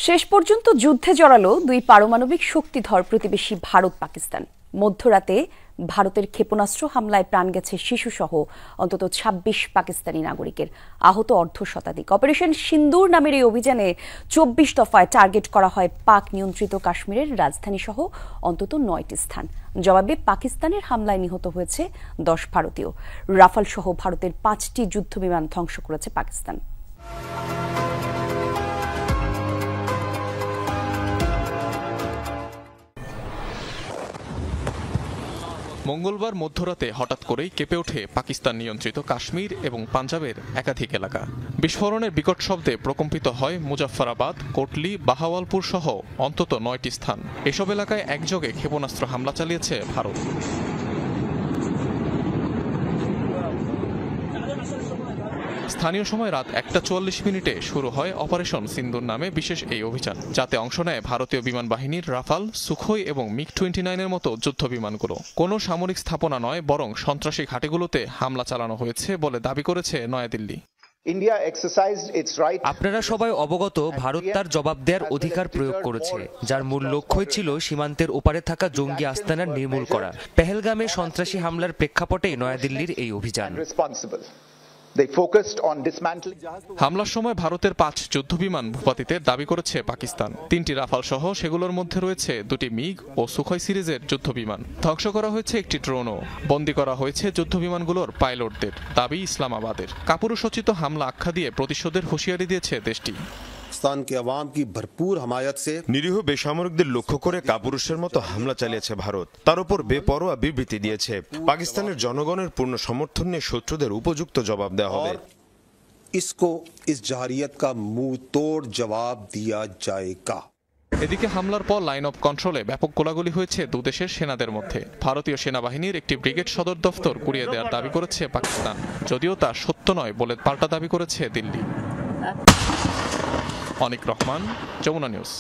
শেষ পর্যন্ত যুদ্ধে জড়ালো দুই পারমাণবিক শক্তিধর প্রতিবেশী ভারত পাকিস্তান। মধ্যরাতে ভারতের ক্ষেপণাস্ত্র হামলায় প্রাণ গেছে শিশুসহ অন্তত ২৬ পাকিস্তানি নাগরিকের, আহত অর্ধশতাধিক। অপারেশন সিন্দুর নামের এই অভিযানে ২৪ দফায় টার্গেট করা হয় পাক নিয়ন্ত্রিত কাশ্মীরের রাজধানী সহ অন্তত ৯টি স্থান। জবাবে পাকিস্তানের হামলায় নিহত হয়েছে ১০ ভারতীয়। রাফাল সহ ভারতের ৫টি যুদ্ধবিমান ধ্বংস করেছে পাকিস্তান। মঙ্গলবার মধ্যরাতে হঠাৎ করেই কেঁপে ওঠে পাকিস্তান নিয়ন্ত্রিত কাশ্মীর এবং পাঞ্জাবের একাধিক এলাকা। বিস্ফোরণের বিকট শব্দে প্রকম্পিত হয় মুজাফফরাবাদ, কোটলি, বাহাওয়ালপুর সহ অন্তত ৯টি স্থান। এসব এলাকায় একযোগে ক্ষেপণাস্ত্র হামলা চালিয়েছে ভারত। স্থানীয় সময় রাত ১টা ৪৪ শুরু হয় অপারেশন সিন্দুর নামে বিশেষ এই অভিযান, যাতে অংশ নেয় ভারতীয় বিমান বাহিনীর রাফাল, সুখোই এবং মিগ-29-এর মতো যুদ্ধ বিমানগুলো। কোনো সামরিক স্থাপনা নয়, বরং সন্ত্রাসী ঘাঁটিগুলোতে হামলা চালানো হয়েছে বলে দাবি করেছে নয়াদিল্লি। আপনারা সবাই অবগত, ভারত তার জবাব দেওয়ার অধিকার প্রয়োগ করেছে, যার মূল লক্ষ্যই ছিল সীমান্তের ওপারে থাকা জঙ্গি আস্তানার নির্মূল করা। পেহেলগামে সন্ত্রাসী হামলার প্রেক্ষাপটে নয়াদিল্লির এই অভিযান। হামলার সময় ভারতের ৫ যুদ্ধবিমান ভূপাতিতের দাবি করেছে পাকিস্তান। ৩টি রাফাল সহ সেগুলোর মধ্যে রয়েছে ২টি মিগ ও সুখোই সিরিজের যুদ্ধবিমান। ধ্বংস করা হয়েছে একটি ড্রোনও। বন্দী করা হয়েছে যুদ্ধবিমানগুলোর পাইলটদের। দাবি ইসলামাবাদের। কাপুরুষোচিত হামলা আখ্যা দিয়ে প্রতিশোধের হুঁশিয়ারি দিয়েছে দেশটি। নিরীহ বেসামরিকদের লক্ষ্য করে কাপুরুষের মতো হামলা চালিয়েছে ভারত। তার উপর বেপরোয়া বিবৃতি দিয়েছে। পাকিস্তানের জনগণের পূর্ণ সমর্থন নিয়ে শত্রুদের উপযুক্ত জবাব দেওয়া হবে। এদিকে হামলার পর লাইন অফ কন্ট্রোলে ব্যাপক গোলাগুলি হয়েছে দুদেশের সেনাদের মধ্যে। ভারতীয় সেনাবাহিনীর একটি ব্রিগেড সদর দফতর গুঁড়িয়ে দেওয়ার দাবি করেছে পাকিস্তান, যদিও তা সত্য নয় বলে পাল্টা দাবি করেছে দিল্লি। অনিক রহমান, যমুনা নিউজ।